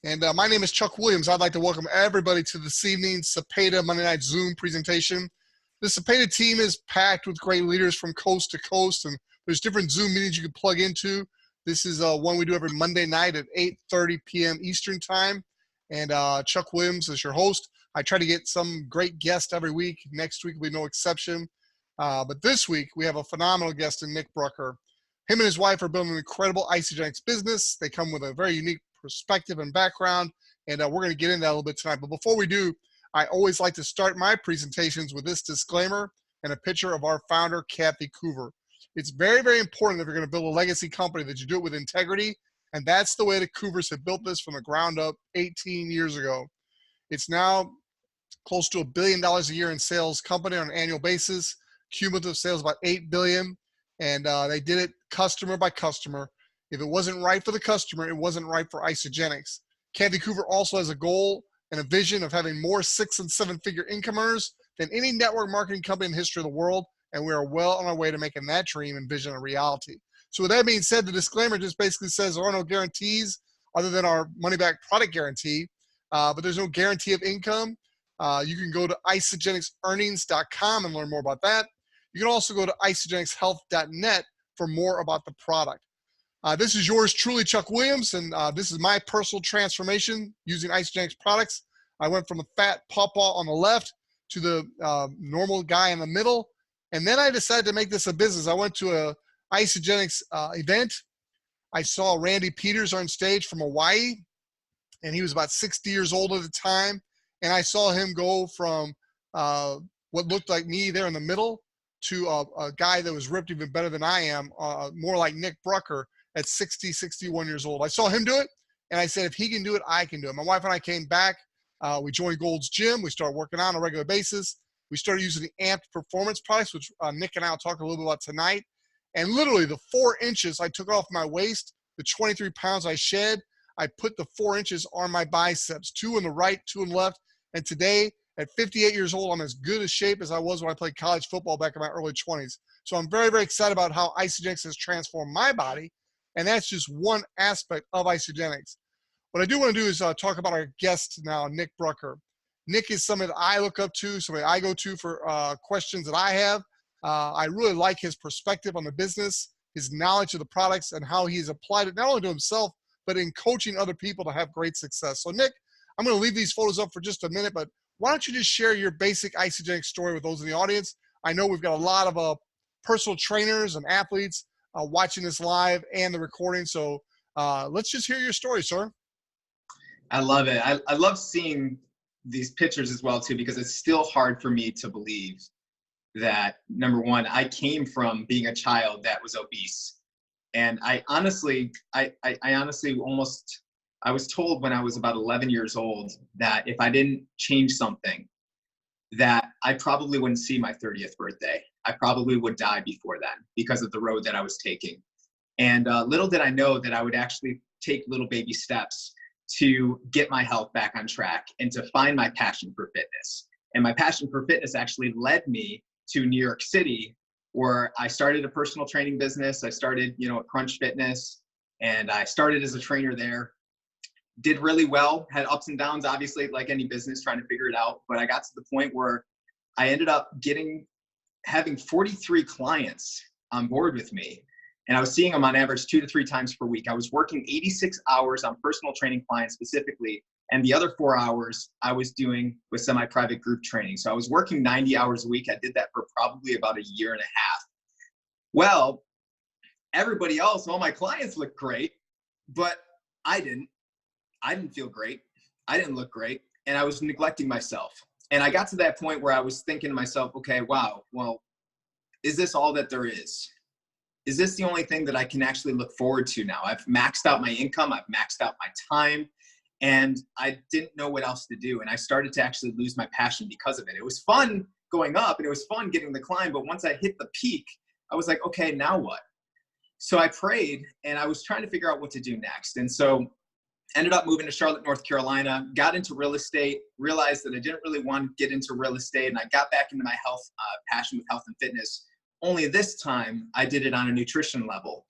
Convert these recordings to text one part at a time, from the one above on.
And my name is Chuck Williams. I'd like to welcome everybody to this evening's Cepeda Monday Night Zoom presentation. The Cepeda team is packed with great leaders from coast to coast, and there's different Zoom meetings you can plug into. This is one we do every Monday night at 8:30 p.m. Eastern Time. And Chuck Williams is your host. I try to get some great guests every week. Next week will be no exception. But this week, we have a phenomenal guest in Nick Brucker. Him and his wife are building an incredible Isagenix business. They come with a very unique perspective and background, and we're going to get into that a little bit tonight. But before we do, I always like to start my presentations with this disclaimer and a picture of our founder, Kathy Coover. It's very, very important if you're going to build a legacy company that you do it with integrity, and that's the way the Coovers have built this from the ground up 18 years ago. It's now close to $1 billion a year in sales company on an annual basis, cumulative sales about $8 billion, and they did it customer by customer. If it wasn't right for the customer, it wasn't right for Isagenix. Kathy Coover also has a goal and a vision of having more 6- and 7-figure income earners than any network marketing company in the history of the world, and we are well on our way to making that dream and vision a reality. So with that being said, the disclaimer just basically says there are no guarantees other than our money-back product guarantee, but there's no guarantee of income. You can go to isagenixearnings.com and learn more about that. You can also go to isagenixhealth.net for more about the product. This is yours truly, Chuck Williams, and this is my personal transformation using Isagenix products. I went from a fat pawpaw on the left to the normal guy in the middle, and then I decided to make this a business. I went to a Isagenix event. I saw Randy Peters on stage from Hawaii, and he was about 60 years old at the time, and I saw him go from what looked like me there in the middle to a guy that was ripped even better than I am, more like Nick Brucker, at 60, 61 years old. I saw him do it, and I said, if he can do it, I can do it. My wife and I came back. We joined Gold's Gym. We started working out on a regular basis. We started using the Amped Performance products, which Nick and I will talk a little bit about tonight. And literally the 4 inches I took off my waist, the 23 pounds I shed, I put the 4 inches on my biceps, 2 on the right, 2 on the left. And today, at 58 years old, I'm as good a shape as I was when I played college football back in my early 20s. So I'm very, very excited about how Isagenix has transformed my body. And that's just one aspect of Isagenix. What I do want to do is talk about our guest now, Nick Brucker. Nick is somebody that I look up to, somebody I go to for questions that I have. I really like his perspective on the business, his knowledge of the products, and how he's applied it not only to himself, but in coaching other people to have great success. So Nick, I'm going to leave these photos up for just a minute, but why don't you just share your basic Isagenix story with those in the audience? I know we've got a lot of personal trainers and athletes watching this live and the recording. So let's just hear your story, sir. I love it. I love seeing these pictures as well too, because it's still hard for me to believe that, number one, I came from being a child that was obese. And I honestly I was told when I was about 11 years old that if I didn't change something, that I probably wouldn't see my 30th birthday. I probably would die before then because of the road that I was taking. And little did I know that I would actually take little baby steps to get my health back on track and to find my passion for fitness. And my passion for fitness actually led me to New York City, where I started a personal training business. I started, at Crunch Fitness, and I started as a trainer there. Did really well, had ups and downs, obviously, like any business, trying to figure it out. But I got to the point where I ended up having 43 clients on board with me. And I was seeing them on average 2 to 3 times per week. I was working 86 hours on personal training clients specifically. And the other 4 hours I was doing with semi-private group training. So I was working 90 hours a week. I did that for probably about a year and a half. Well, everybody else, all my clients looked great, but I didn't feel great. I didn't look great. And I was neglecting myself. And I got to that point where I was thinking to myself, okay, wow, well, is this all that there is? Is this the only thing that I can actually look forward to now? I've maxed out my income. I've maxed out my time. And I didn't know what else to do. And I started to actually lose my passion because of it. It was fun going up and it was fun getting the climb. But once I hit the peak, I was like, okay, now what? So I prayed and I was trying to figure out what to do next. And so ended up moving to Charlotte, North Carolina, got into real estate, realized that I didn't really want to get into real estate. And I got back into my health, passion with health and fitness. Only this time I did it on a nutrition level.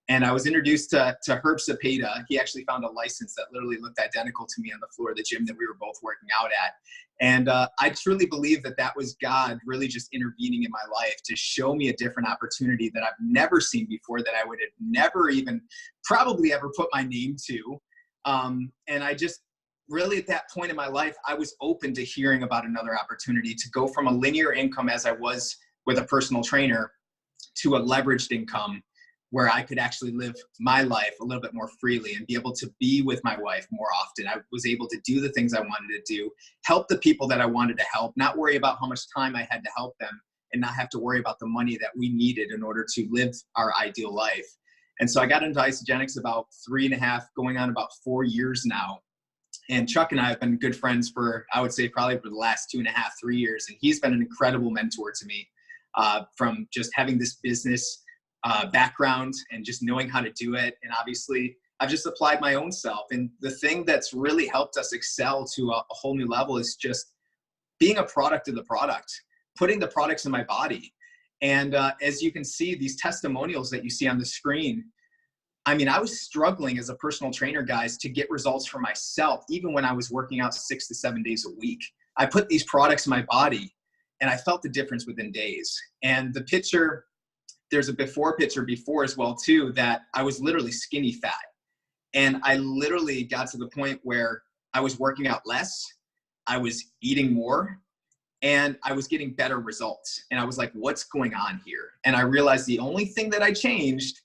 And I was introduced to Herb Cepeda. He actually found a license that literally looked identical to me on the floor of the gym that we were both working out at. And I truly believe that that was God really just intervening in my life to show me a different opportunity that I've never seen before, that I would have never even probably ever put my name to. And I just really, at that point in my life, I was open to hearing about another opportunity to go from a linear income as I was with a personal trainer to a leveraged income where I could actually live my life a little bit more freely and be able to be with my wife more often. I was able to do the things I wanted to do, help the people that I wanted to help, not worry about how much time I had to help them, and not have to worry about the money that we needed in order to live our ideal life. And so I got into Isagenix about 3.5, going on about 4 years now. And Chuck and I have been good friends for, I would say, probably for the last 2.5, 3 years. And he's been an incredible mentor to me, from just having this business background and just knowing how to do it. And obviously, I've just applied my own self. And the thing that's really helped us excel to a whole new level is just being a product of the product, putting the products in my body. And as you can see, these testimonials that you see on the screen, I mean, I was struggling as a personal trainer, guys, to get results for myself, even when I was working out 6 to 7 days a week. I put these products in my body and I felt the difference within days. And the picture, there's a before picture before as well too, that I was literally skinny fat. And I literally got to the point where I was working out less, I was eating more, and I was getting better results. And I was like, what's going on here? And I realized the only thing that I changed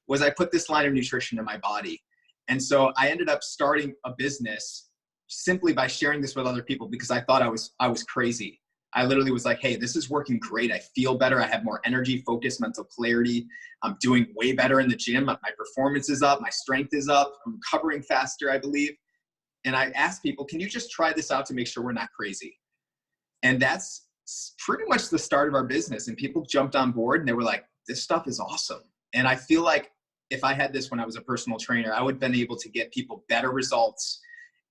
was I put this line of nutrition in my body. And so I ended up starting a business simply by sharing this with other people because I thought I was crazy. I literally was like, hey, this is working great. I feel better. I have more energy, focus, mental clarity. I'm doing way better in the gym. My performance is up. My strength is up. I'm recovering faster, I believe. And I asked people, can you just try this out to make sure we're not crazy? And that's pretty much the start of our business. And people jumped on board and they were like, this stuff is awesome. And I feel like if I had this when I was a personal trainer, I would have been able to get people better results.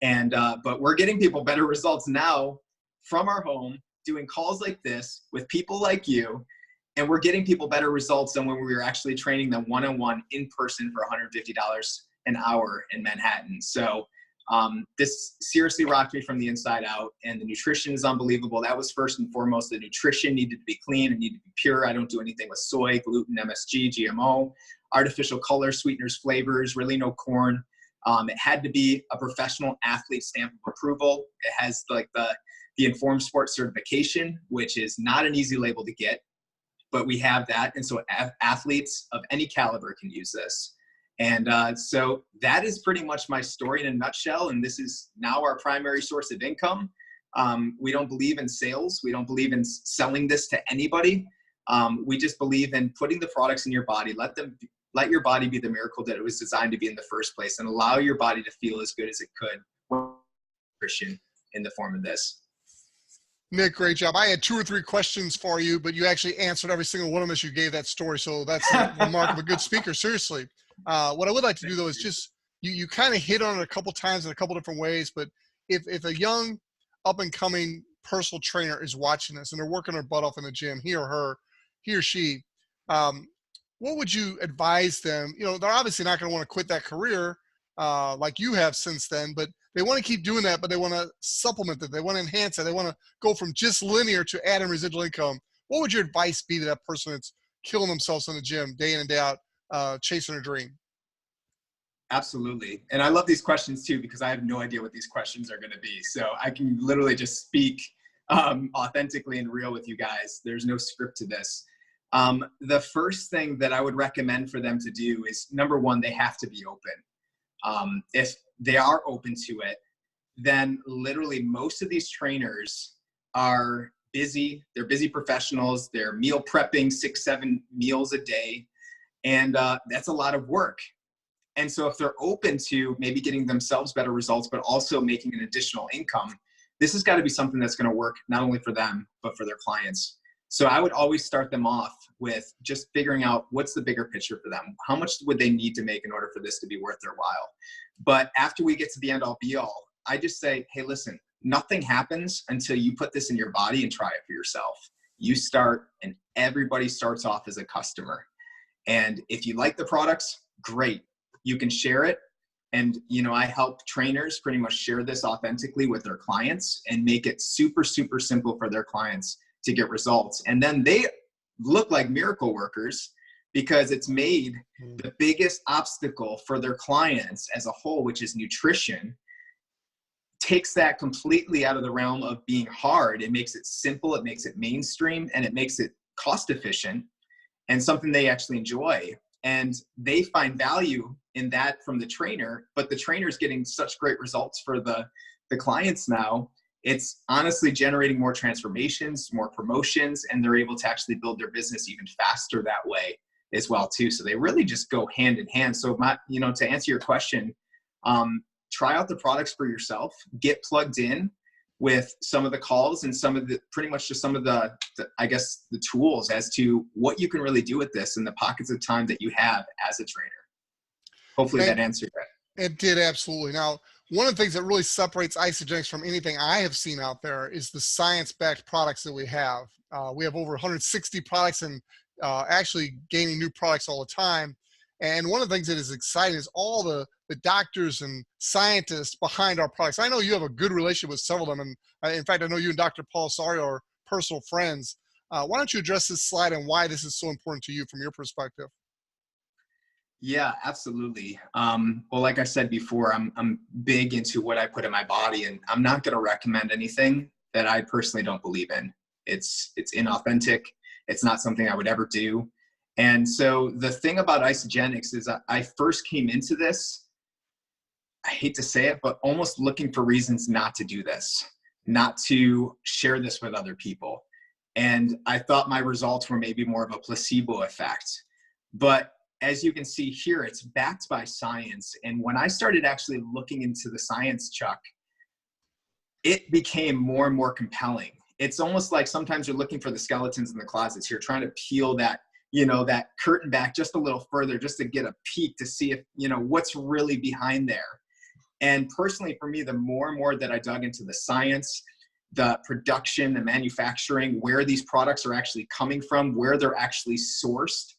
And but we're getting people better results now from our home, doing calls like this with people like you, and we're getting people better results than when we were actually training them one-on-one in person for $150 an hour in Manhattan. So this seriously rocked me from the inside out, and the nutrition is unbelievable. That was first and foremost. The nutrition needed to be clean and needed to be pure. I don't do anything with soy, gluten, MSG, GMO, artificial colors, sweeteners, flavors, really no corn. It had to be a professional athlete stamp of approval. It has like the Informed Sports certification, which is not an easy label to get, but we have that. And so athletes of any caliber can use this. And so that is pretty much my story in a nutshell. And this is now our primary source of income. We don't believe in sales. We don't believe in selling this to anybody. We just believe in putting the products in your body. Let your body be the miracle that it was designed to be in the first place, and allow your body to feel as good as it could Christian in the form of this. Nick, great job. I had 2 or 3 questions for you, but you actually answered every single one of them as you gave that story. So that's the mark of a good speaker, seriously. What I would like to do, though, is just you kind of hit on it a couple times in a couple different ways. But if a young up-and-coming personal trainer is watching this and they're working their butt off in the gym, he or she, what would you advise them? You know, they're obviously not going to want to quit that career like you have since then, but they want to keep doing that, but they want to supplement it. They want to enhance it. They want to go from just linear to adding residual income. What would your advice be to that person that's killing themselves in the gym day in and day out, chasing a dream? Absolutely. And I love these questions too, because I have no idea what these questions are going to be. So I can literally just speak authentically and real with you guys. There's no script to this. The first thing that I would recommend for them to do is, number one, they have to be open. If they are open to it, then literally most of these trainers are busy. They're busy professionals. They're meal prepping 6, 7 meals a day. And that's a lot of work. And so if they're open to maybe getting themselves better results, but also making an additional income, this has got to be something that's going to work not only for them, but for their clients. So I would always start them off with just figuring out what's the bigger picture for them. How much would they need to make in order for this to be worth their while? But after we get to the end all be all, I just say, hey, listen, nothing happens until you put this in your body and try it for yourself. You start, and everybody starts off as a customer. And if you like the products, great. You can share it. And, you know, I help trainers pretty much share this authentically with their clients and make it super, super simple for their clients to get results. And then they look like miracle workers because it's made the biggest obstacle for their clients as a whole, which is nutrition, takes that completely out of the realm of being hard. It makes it simple, it makes it mainstream, and it makes it cost efficient and something they actually enjoy. And they find value in that from the trainer, but the trainer's getting such great results for the clients now. It's honestly generating more transformations, more promotions, and they're able to actually build their business even faster that way as well too. So they really just go hand in hand. So to answer your question, try out the products for yourself, get plugged in with some of the calls and some of the, pretty much just some of the I guess, the tools as to what you can really do with this in the pockets of time that you have as a trainer. Hopefully that answered that. It did, absolutely. Now, one of the things that really separates Isagenix from anything I have seen out there is the science-backed products that we have. We have over 160 products and actually gaining new products all the time. And one of the things that is exciting is all the doctors and scientists behind our products. I know you have a good relationship with several of them. And in fact, I know you and Dr. Paul Sario are personal friends. Why don't you address this slide and why this is so important to you from your perspective? Yeah, absolutely. Well, like I said before, I'm big into what I put in my body, and I'm not going to recommend anything that I personally don't believe in. It's inauthentic. It's not something I would ever do. And so the thing about Isagenix is I first came into this, I hate to say it, but almost looking for reasons not to do this, not to share this with other people. And I thought my results were maybe more of a placebo effect. But as you can see here, it's backed by science. And when I started actually looking into the science, Chuck, it became more and more compelling. It's almost like sometimes you're looking for the skeletons in the closets. You're trying to peel that, that curtain back just a little further, just to get a peek to see if, what's really behind there. And personally, for me, the more and more that I dug into the science, the production, the manufacturing, where these products are actually coming from, where they're actually sourced,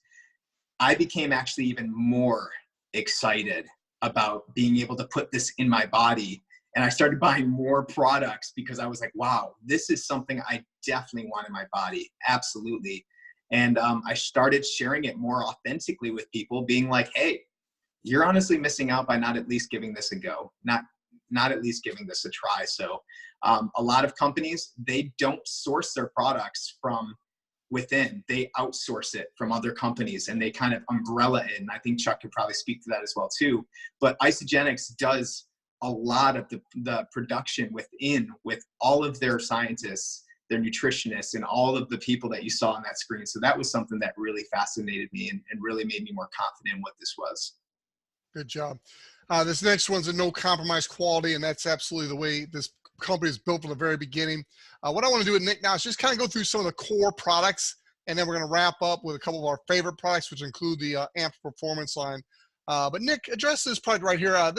I became actually even more excited about being able to put this in my body. And I started buying more products because I was like, wow, this is something I definitely want in my body. Absolutely. And I started sharing it more authentically with people, being like, hey, you're honestly missing out by not at least giving this a go, not at least giving this a try. So a lot of companies, they don't source their products from within. They outsource it from other companies and they kind of umbrella it. And I think Chuck could probably speak to that as well too. But Isagenix does a lot of the production within, with all of their scientists, their nutritionists, and all of the people that you saw on that screen. So that was something that really fascinated me and really made me more confident in what this was. Good job. This next one's a no compromise quality, and that's absolutely the way this company is built from the very beginning. What I want to do with Nick now is just kind of go through some of the core products, and then we're going to wrap up with a couple of our favorite products, which include the Amped Performance line. But Nick, address this product right here.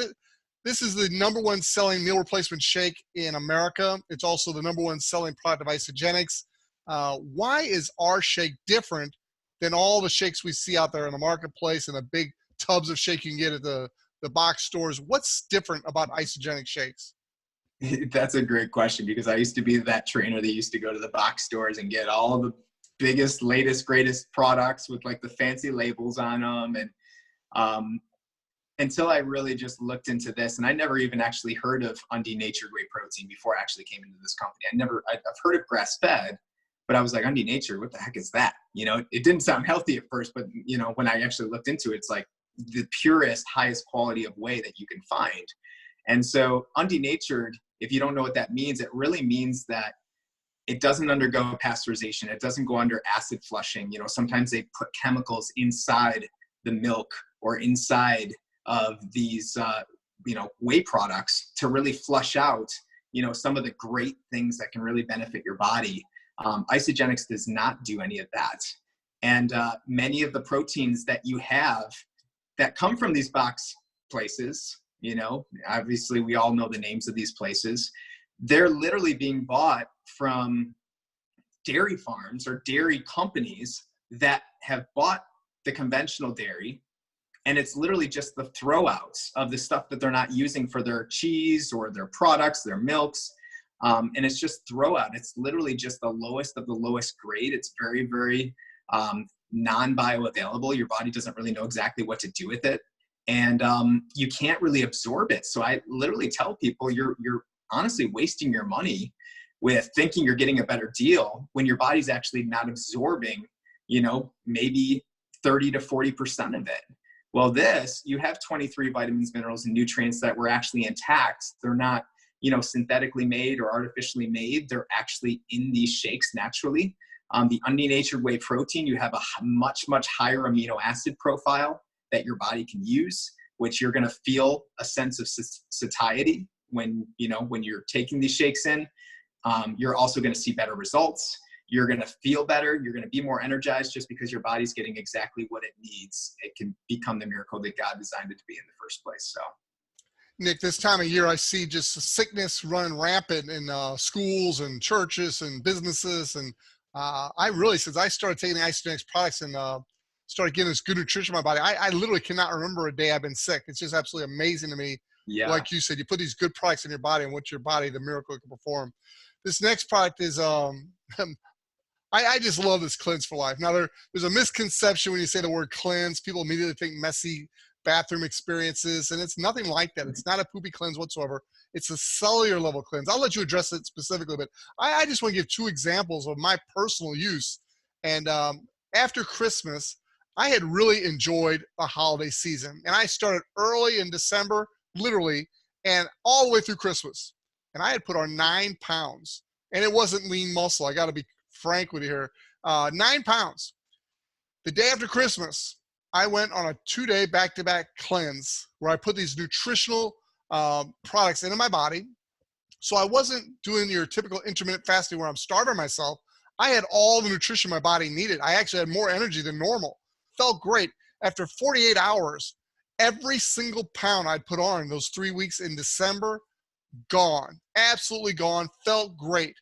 This is the #1 selling meal replacement shake in America. It's also the #1 selling product of Isagenix. Why is our shake different than all the shakes we see out there in the marketplace and the big tubs of shake you can get at the box stores? What's different about Isagenix shakes? That's a great question, because I used to be that trainer that used to go to the box stores and get all the biggest, latest, greatest products with like the fancy labels on them. And until I really just looked into this, and I never even actually heard of undenatured whey protein before I actually came into this company. I've heard of grass fed, but I was like, undenatured, what the heck is that? It didn't sound healthy at first, but when I actually looked into it, it's like the purest, highest quality of whey that you can find. And so undenatured, if you don't know what that means, it really means that it doesn't undergo pasteurization. It doesn't go under acid flushing. Sometimes they put chemicals inside the milk or inside of these, whey products to really flush out, some of the great things that can really benefit your body. Isagenix does not do any of that. And many of the proteins that you have that come from these box places, obviously we all know the names of these places. They're literally being bought from dairy farms or dairy companies that have bought the conventional dairy And it's literally just the throwouts of the stuff that they're not using for their cheese or their products, their milks. And it's just throwout. It's literally just the lowest of the lowest grade. It's very, very non-bioavailable. Your body doesn't really know exactly what to do with it. And you can't really absorb it. So I literally tell people you're honestly wasting your money with thinking you're getting a better deal when your body's actually not absorbing, maybe 30 to 40% of it. Well, you have 23 vitamins, minerals, and nutrients that were actually intact. They're not, synthetically made or artificially made. They're actually in these shakes naturally. The undenatured whey protein, you have a much, much higher amino acid profile that your body can use, which you're going to feel a sense of satiety when you're taking these shakes in. You're also going to see better results. You're going to feel better. You're going to be more energized just because your body's getting exactly what it needs. It can become the miracle that God designed it to be in the first place. So, Nick, this time of year, I see just sickness running rampant in schools and churches and businesses. And I really, since I started taking the Isagenix products and started getting this good nutrition in my body, I literally cannot remember a day I've been sick. It's just absolutely amazing to me. yeah. Like you said, you put these good products in your body and what your body, the miracle it can perform. This next product is I just love this Cleanse for Life. Now, there's a misconception when you say the word cleanse. People immediately think messy bathroom experiences, and it's nothing like that. It's not a poopy cleanse whatsoever. It's a cellular level cleanse. I'll let you address it specifically, but I just want to give 2 examples of my personal use. And after Christmas, I had really enjoyed the holiday season, and I started early in December, literally, and all the way through Christmas. And I had put on 9 pounds, and it wasn't lean muscle. I got to be frank with you here. 9 pounds. The day after Christmas, I went on a 2-day back-to-back cleanse where I put these nutritional products into my body. So I wasn't doing your typical intermittent fasting where I'm starving myself. I had all the nutrition my body needed. I actually had more energy than normal. Felt great. After 48 hours, every single pound I'd put on those 3 weeks in December, gone. Absolutely gone. Felt great.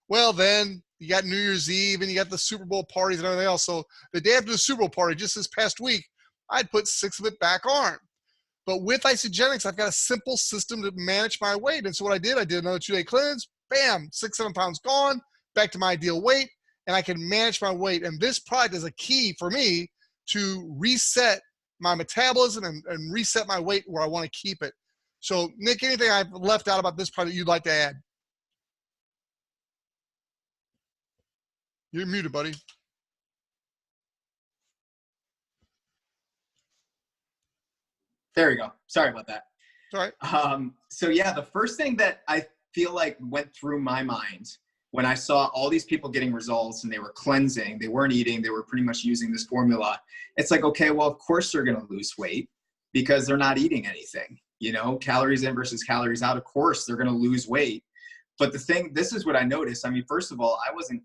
Well, then you got New Year's Eve and you got the Super Bowl parties and everything else. So the day after the Super Bowl party, just this past week, I'd put 6 of it back on. But with Isagenix, I've got a simple system to manage my weight. And so what I did another 2-day cleanse, bam, 6-7 pounds gone, back to my ideal weight, and I can manage my weight. And this product is a key for me to reset my metabolism and reset my weight where I want to keep it. So Nick, anything I've left out about this product you'd like to add? You're muted, buddy. There we go. Sorry about that. All right. So yeah, the first thing that I feel like went through my mind when I saw all these people getting results and they were cleansing, they weren't eating, they were pretty much using this formula. It's like, okay, well, of course they're going to lose weight because they're not eating anything, calories in versus calories out. Of course they're going to lose weight. But this is what I noticed. I mean, first of all, I wasn't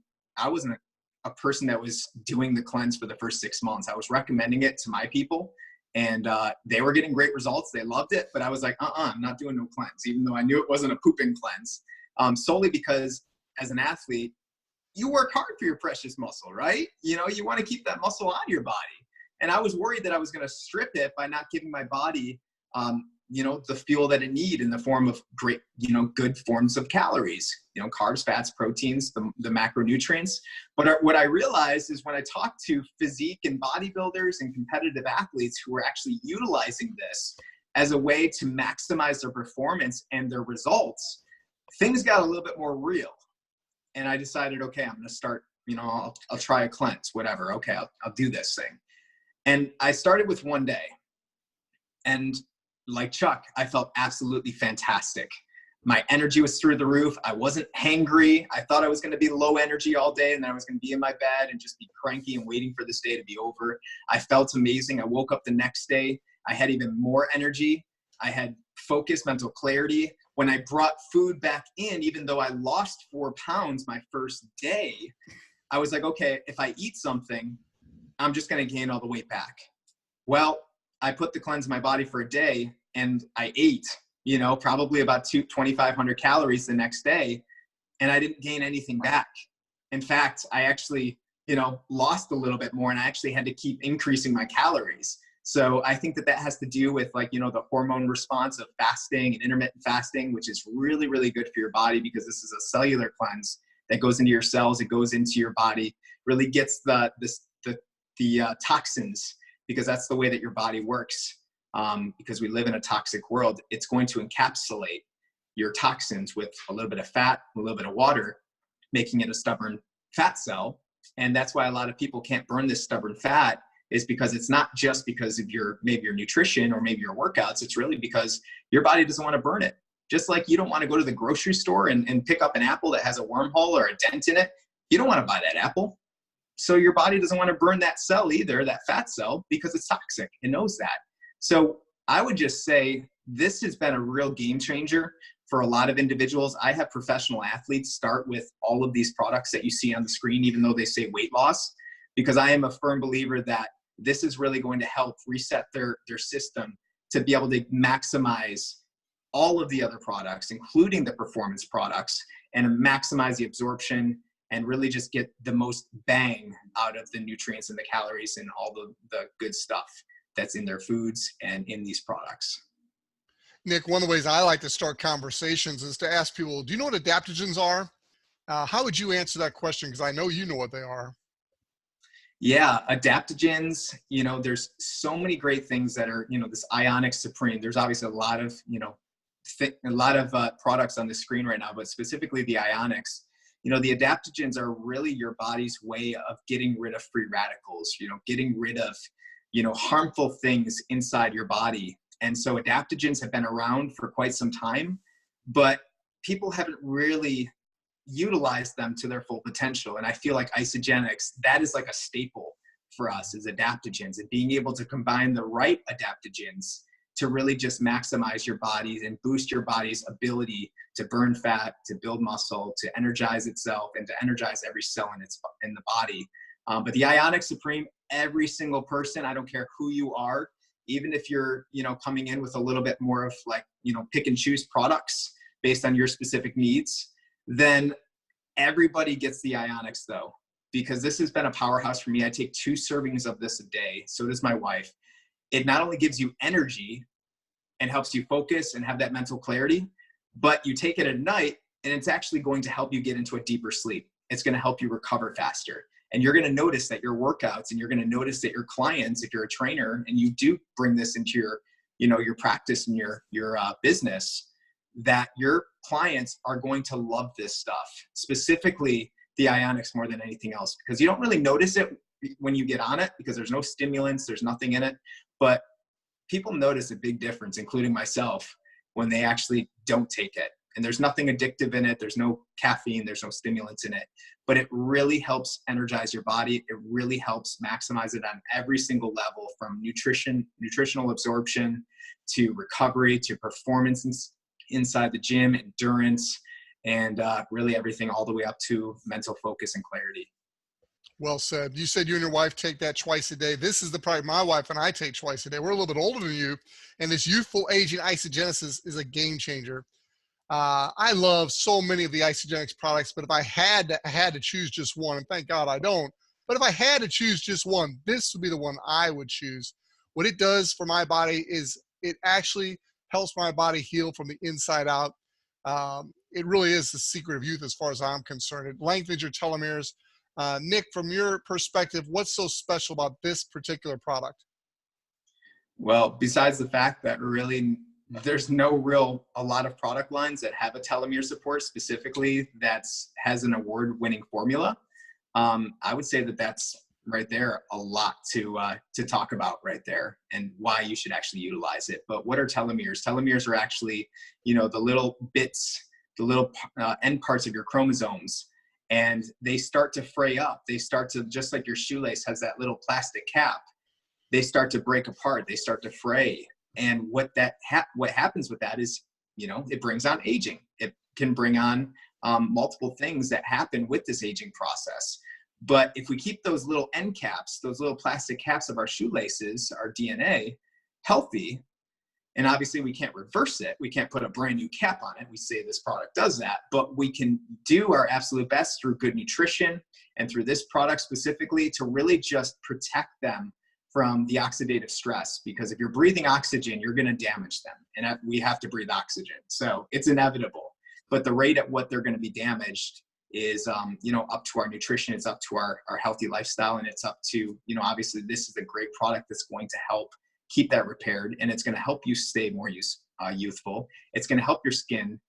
a person that was doing the cleanse for the first 6 months. I was recommending it to my people and they were getting great results. They loved it, but I was like, I'm not doing no cleanse, even though I knew it wasn't a pooping cleanse, solely because as an athlete, you work hard for your precious muscle, right? You want to keep that muscle on your body. And I was worried that I was going to strip it by not giving my body, the fuel that it needs in the form of great, good forms of calories, carbs, fats, proteins, the macronutrients. But what I realized is when I talked to physique and bodybuilders and competitive athletes who were actually utilizing this as a way to maximize their performance and their results, things got a little bit more real. And I decided, okay, I'm going to start, I'll try a cleanse, whatever. Okay, I'll do this thing. And I started with 1 day. And like Chuck, I felt absolutely fantastic. My energy was through the roof. I wasn't hangry. I thought I was going to be low energy all day and then I was going to be in my bed and just be cranky and waiting for this day to be over. I felt amazing. I woke up the next day. I had even more energy. I had focus, mental clarity. When I brought food back in, even though I lost 4 pounds my first day, I was like, okay, if I eat something, I'm just going to gain all the weight back. Well, I put the cleanse in my body for a day and I ate, probably about 2,500 calories the next day. And I didn't gain anything back. In fact, I actually, lost a little bit more and I actually had to keep increasing my calories. So I think that that has to do with, like, you know, the hormone response of fasting and intermittent fasting, which is really, really good for your body, because this is a cellular cleanse that goes into your cells. It goes into your body, really gets the toxins, because that's the way that your body works. Because we live in a toxic world, it's going to encapsulate your toxins with a little bit of fat, a little bit of water, making it a stubborn fat cell. And that's why a lot of people can't burn this stubborn fat, is because it's not just because of maybe your nutrition or maybe your workouts. It's really because your body doesn't want to burn it. Just like you don't want to go to the grocery store and pick up an apple that has a wormhole or a dent in it. You don't want to buy that apple. So your body doesn't want to burn that cell either, that fat cell, because it's toxic. It knows that. So I would just say this has been a real game changer for a lot of individuals. I have professional athletes start with all of these products that you see on the screen, even though they say weight loss, because I am a firm believer that this is really going to help reset their system to be able to maximize all of the other products, including the performance products, and maximize the absorption and really just get the most bang out of the nutrients and the calories and all the good stuff that's in their foods and in these products. Nick, one of the ways I like to start conversations is to ask people, do you know what adaptogens are? How would you answer that question? Because I know you know what they are. Yeah, adaptogens, you know, there's so many great things that are, you know, this Isagenix Supreme. There's obviously a lot of, you know, products on the screen right now, but specifically the Isagenix. You know, the adaptogens are really your body's way of getting rid of free radicals, you know, getting rid of, you know, harmful things inside your body. And so adaptogens have been around for quite some time, but people haven't really utilize them to their full potential. And I feel like Isagenix, that is like a staple for us, is adaptogens, and being able to combine the right adaptogens to really just maximize your body and boost your body's ability to burn fat, to build muscle, to energize itself, and to energize every cell in the body. But the Isagenix Supreme, every single person, I don't care who you are, even if you're, you know, coming in with a little bit more of, like, you know, pick and choose products based on your specific needs, then everybody gets the Isagenix, though, because this has been a powerhouse for me. I take 2 servings of this a day. So does my wife. It not only gives you energy and helps you focus and have that mental clarity, but you take it at night and it's actually going to help you get into a deeper sleep. It's going to help you recover faster. And you're going to notice that your workouts, and you're going to notice that your clients, if you're a trainer and you do bring this into your, you know, your practice and your business, that your clients are going to love this stuff, specifically the Isagenix, more than anything else, because you don't really notice it when you get on it, because there's no stimulants, there's nothing in it. But people notice a big difference, including myself, when they actually don't take it. And there's nothing addictive in it. There's no caffeine. There's no stimulants in it. But it really helps energize your body. It really helps maximize it on every single level, from nutritional absorption, to recovery, to performance inside the gym, endurance, and really everything, all the way up to mental focus and clarity. Well said. You said you and your wife take that twice a day. This is the product my wife and I take twice a day. We're a little bit older than you, and this youthful aging Isagenix is a game changer. I love so many of the Isagenix products, but if I had to choose just one, and thank God I don't, but if I had to choose just one, this would be the one I would choose. What it does for my body is it actually helps my body heal from the inside out. It really is the secret of youth as far as I'm concerned. It lengthens your telomeres. Nick, from your perspective, what's so special about this particular product? Well, besides the fact that really there's a lot of product lines that have a telomere support specifically has an award-winning formula. I would say that that's right there a lot to talk about right there, and why you should actually utilize it. But what are telomeres? Telomeres are actually, you know, the little bits, the little end parts of your chromosomes, and they start to fray up. They start to, just like your shoelace has that little plastic cap, they start to break apart. They start to fray. And what happens with that is, you know, it brings on aging. It can bring on multiple things that happen with this aging process. But if we keep those little end caps, those little plastic caps of our shoelaces, our DNA, healthy, and obviously we can't reverse it, we can't put a brand new cap on it, we say this product does that, but we can do our absolute best through good nutrition and through this product specifically to really just protect them from the oxidative stress, because if you're breathing oxygen, you're going to damage them. And we have to breathe oxygen. So it's inevitable. But the rate at what they're going to be damaged is, up to our nutrition. It's up to our healthy lifestyle. And it's up to, obviously this is a great product that's going to help keep that repaired. And it's going to help you stay more youthful. It's going to help your skin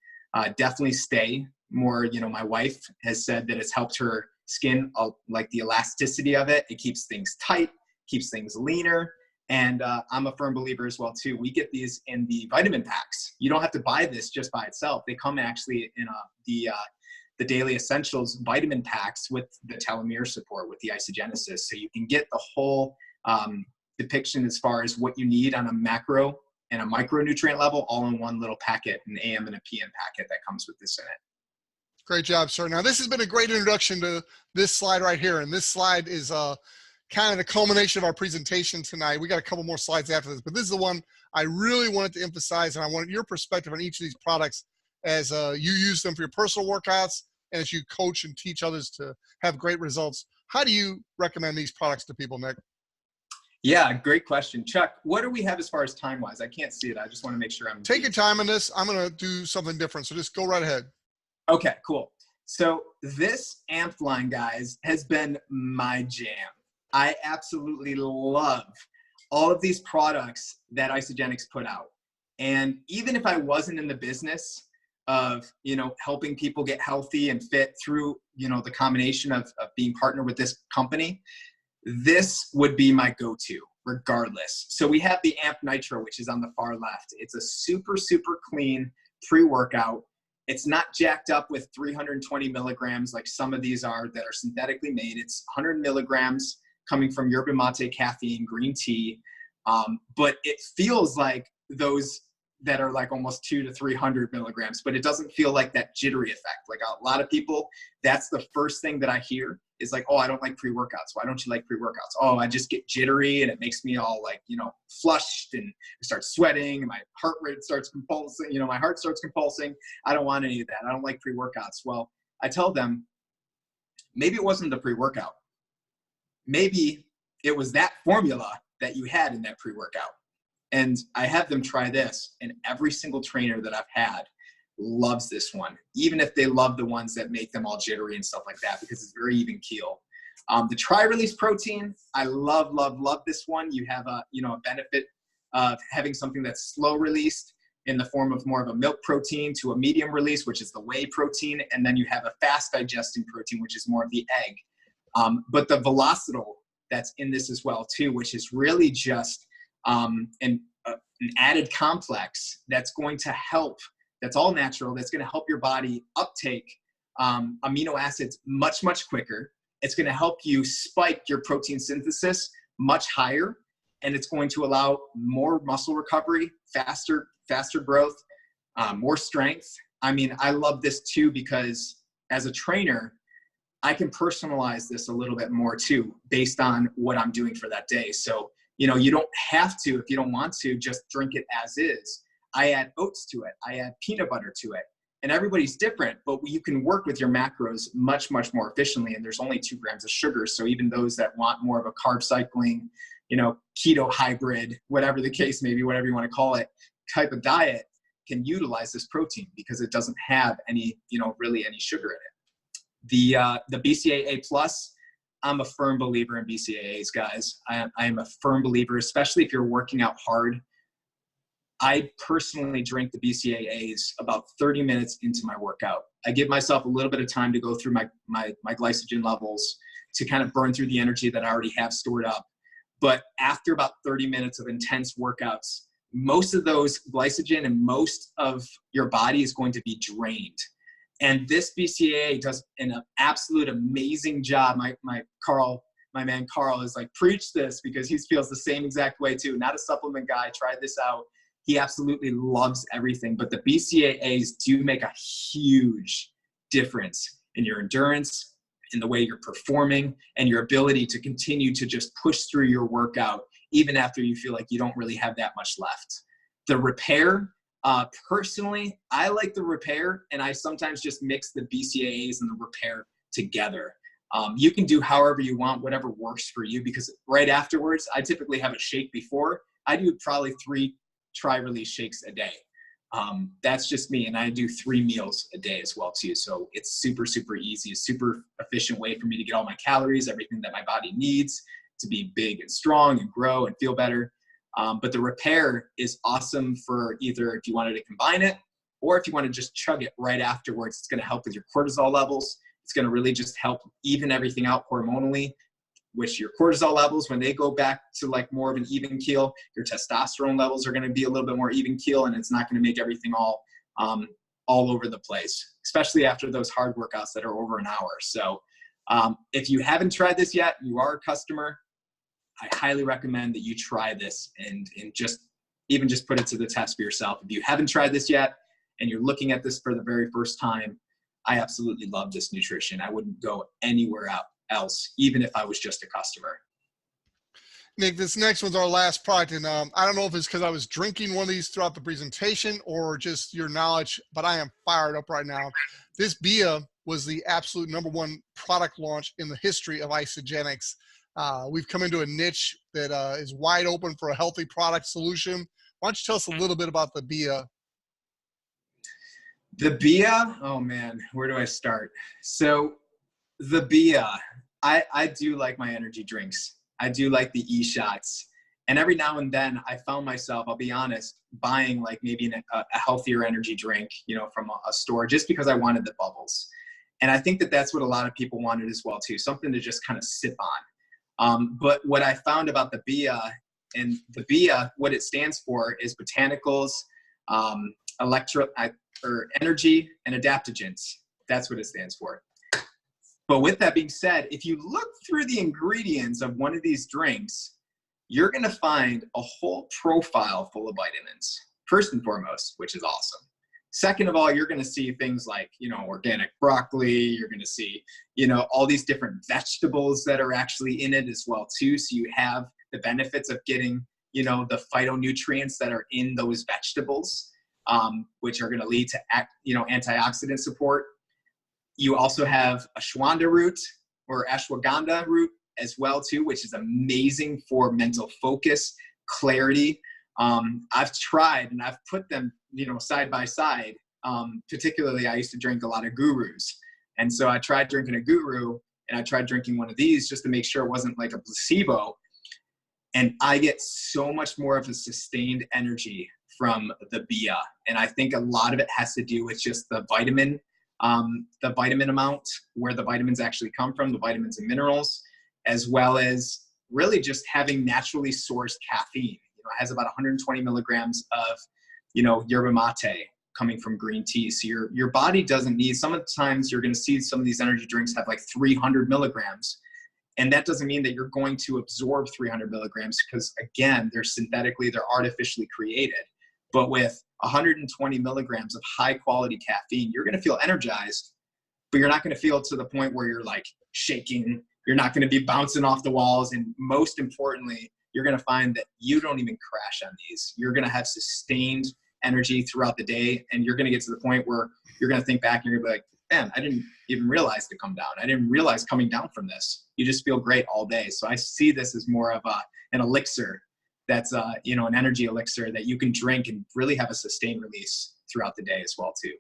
definitely stay more. My wife has said that it's helped her skin, like the elasticity of it. It keeps things tight, keeps things leaner. And I'm a firm believer as well too. We get these in the vitamin packs. You don't have to buy this just by itself. They come actually in the Daily Essentials vitamin packs with the telomere support, with the Isagenix. So you can get the whole depiction as far as what you need on a macro and a micronutrient level, all in one little packet, an AM and a PM packet that comes with this in it. Great job, sir. Now, this has been a great introduction to this slide right here. And this slide is kind of the culmination of our presentation tonight. We got a couple more slides after this, but this is the one I really wanted to emphasize. And I wanted your perspective on each of these products as you use them for your personal workouts and as you coach and teach others to have great results. How do you recommend these products to people, Nick? Yeah, great question. Chuck, what do we have as far as time-wise? I can't see it. I just want to make sure I'm... Take your time on this. I'm going to do something different, so just go right ahead. Okay, cool. So this amp line, guys, has been my jam. I absolutely love all of these products that Isagenix put out. And even if I wasn't in the business of, helping people get healthy and fit through, the combination of being partnered with this company, this would be my go-to regardless. So we have the Amp Nitro, which is on the far left. It's a super, super clean pre-workout. It's not jacked up with 320 milligrams like some of these are that are synthetically made. It's 100 milligrams coming from yerba mate, caffeine, green tea. But it feels like those that are like almost 200 to 300 milligrams, but it doesn't feel like that jittery effect. Like a lot of people, that's the first thing that I hear is like, oh, I don't like pre-workouts. Why don't you like pre-workouts? Oh, I just get jittery and it makes me all like, flushed and I start sweating and my heart rate starts compulsing, my heart starts compulsing. I don't want any of that. I don't like pre-workouts. Well, I tell them, maybe it wasn't the pre-workout. Maybe it was that formula that you had in that pre-workout. And I have them try this, and every single trainer that I've had loves this one, even if they love the ones that make them all jittery and stuff like that, because it's very even keel. The tri-release protein, I love, love, love this one. You have a benefit of having something that's slow released in the form of more of a milk protein to a medium release, which is the whey protein. And then you have a fast digesting protein, which is more of the egg. But the Velocitol that's in this as well too, which is really just an added complex that's going to help, that's all natural, that's going to help your body uptake amino acids much, much quicker. It's going to help you spike your protein synthesis much higher, and it's going to allow more muscle recovery, faster growth, more strength. I mean, I love this too, because as a trainer, I can personalize this a little bit more too, based on what I'm doing for that day. So, you don't have to, if you don't want to, just drink it as is. I add oats to it. I add peanut butter to it. And everybody's different, but you can work with your macros much, much more efficiently. And there's only 2 grams of sugar. So even those that want more of a carb cycling, keto hybrid, whatever the case may be, whatever you want to call it, type of diet can utilize this protein because it doesn't have any, really any sugar in it. The BCAA plus, I'm a firm believer in BCAAs, guys. I am a firm believer, especially if you're working out hard. I personally drink the BCAAs about 30 minutes into my workout. I give myself a little bit of time to go through my glycogen levels to kind of burn through the energy that I already have stored up. But after about 30 minutes of intense workouts, most of those glycogen and most of your body is going to be drained. And this BCAA does an absolute amazing job. My man Carl is like, preach this, because he feels the same exact way too. Not a supplement guy. Try this out. He absolutely loves everything. But the BCAAs do make a huge difference in your endurance, in the way you're performing, and your ability to continue to just push through your workout, even after you feel like you don't really have that much left. The repair, personally, I like the repair, and I sometimes just mix the BCAAs and the repair together. You can do however you want, whatever works for you, because right afterwards, I typically have a shake before. I do probably 3 tri-release shakes a day. That's just me. And I do 3 meals a day as well too. So it's super, super easy, a super efficient way for me to get all my calories, everything that my body needs to be big and strong and grow and feel better. But the repair is awesome for either if you wanted to combine it or if you want to just chug it right afterwards. It's going to help with your cortisol levels. It's going to really just help even everything out hormonally, which your cortisol levels, when they go back to like more of an even keel, your testosterone levels are going to be a little bit more even keel, and it's not going to make everything all over the place, especially after those hard workouts that are over an hour. So if you haven't tried this yet, you are a customer, I highly recommend that you try this and just put it to the test for yourself. If you haven't tried this yet and you're looking at this for the very first time, I absolutely love this nutrition. I wouldn't go anywhere else, even if I was just a customer. Nick, this next one's our last product, and I don't know if it's because I was drinking one of these throughout the presentation or just your knowledge, but I am fired up right now. This BEA was the absolute #1 product launch in the history of Isagenix. We've come into a niche that is wide open for a healthy product solution. Why don't you tell us a little bit about the BEA? The BEA, oh man, where do I start? So the BEA, I do like my energy drinks. I do like the e-shots. And every now and then I found myself, I'll be honest, buying like maybe a healthier energy drink, from a store just because I wanted the bubbles. And I think that that's what a lot of people wanted as well too, something to just kind of sip on. But what I found about the BEA, and the BEA, what it stands for is botanicals, energy and adaptogens. That's what it stands for. But with that being said, if you look through the ingredients of one of these drinks, you're going to find a whole profile full of vitamins, first and foremost, which is awesome. Second of all, you're going to see things like, organic broccoli. You're going to see, all these different vegetables that are actually in it as well too. So you have the benefits of getting, the phytonutrients that are in those vegetables, which are going to lead to, antioxidant support. You also have ashwagandha root as well too, which is amazing for mental focus, clarity. I've tried and I've put them, side by side. Particularly, I used to drink a lot of gurus. And so I tried drinking a guru and I tried drinking one of these just to make sure it wasn't like a placebo. And I get so much more of a sustained energy from the BEA. And I think a lot of it has to do with just the vitamin amount, where the vitamins actually come from, the vitamins and minerals, as well as really just having naturally sourced caffeine. It has about 120 milligrams of, yerba mate coming from green tea. So your body doesn't need, sometimes you're going to see some of these energy drinks have like 300 milligrams. And that doesn't mean that you're going to absorb 300 milligrams because, again, they're artificially created. But with 120 milligrams of high quality caffeine, you're going to feel energized, but you're not going to feel to the point where you're like shaking. You're not going to be bouncing off the walls. And most importantly, you're going to find that you don't even crash on these. You're going to have sustained energy throughout the day. And you're going to get to the point where you're going to think back and you're going to be like, man, I didn't even realize to come down. I didn't realize coming down from this. You just feel great all day. So I see this as more of an elixir. That's, an energy elixir that you can drink and really have a sustained release throughout the day as well, too.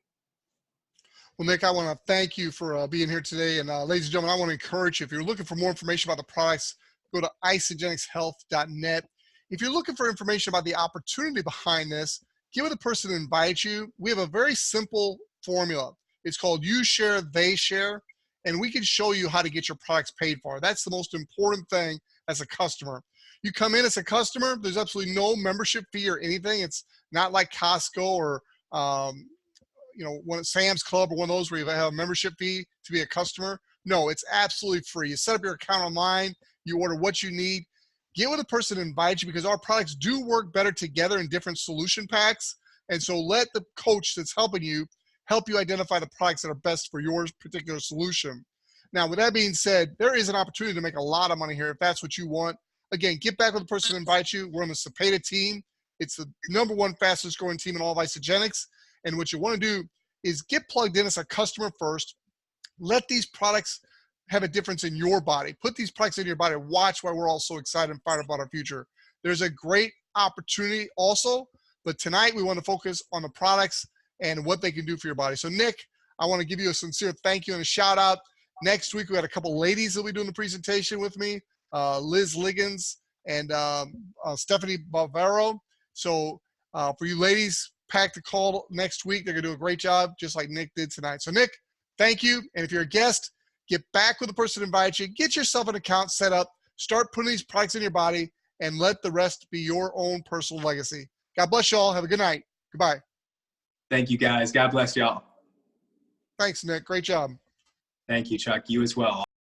Well, Nick, I want to thank you for being here today. And ladies and gentlemen, I want to encourage you, if you're looking for more information about the products, go to isagenixhealth.net. If you're looking for information about the opportunity behind this, get with the person who invites you. We have a very simple formula. It's called You Share, They Share, and we can show you how to get your products paid for. That's the most important thing as a customer. You come in as a customer, there's absolutely no membership fee or anything. It's not like Costco or one at Sam's Club or one of those where you have a membership fee to be a customer. No, it's absolutely free. You set up your account online, you order what you need, get with a person who invites you, because our products do work better together in different solution packs. And so let the coach that's helping you help you identify the products that are best for your particular solution. Now, with that being said, there is an opportunity to make a lot of money here if that's what you want. Again, get back with the person who invites you. We're on the Cepeda team. It's the #1 fastest growing team in all of Isagenix. And what you want to do is get plugged in as a customer first. Let these products have a difference in your body. Put these products in your body. Watch why we're all so excited and fired about our future. There's a great opportunity also, but tonight we want to focus on the products and what they can do for your body. So Nick, I want to give you a sincere thank you and a shout out. Next week, we got a couple ladies that will be doing the presentation with me, Liz Liggins and Stephanie Bavaro. So for you ladies, pack the call next week. They're going to do a great job, just like Nick did tonight. So Nick, thank you. And if you're a guest, get back with the person who invites you. Get yourself an account set up. Start putting these products in your body and let the rest be your own personal legacy. God bless you all. Have a good night. Goodbye. Thank you, guys. God bless y'all. Thanks, Nick. Great job. Thank you, Chuck. You as well.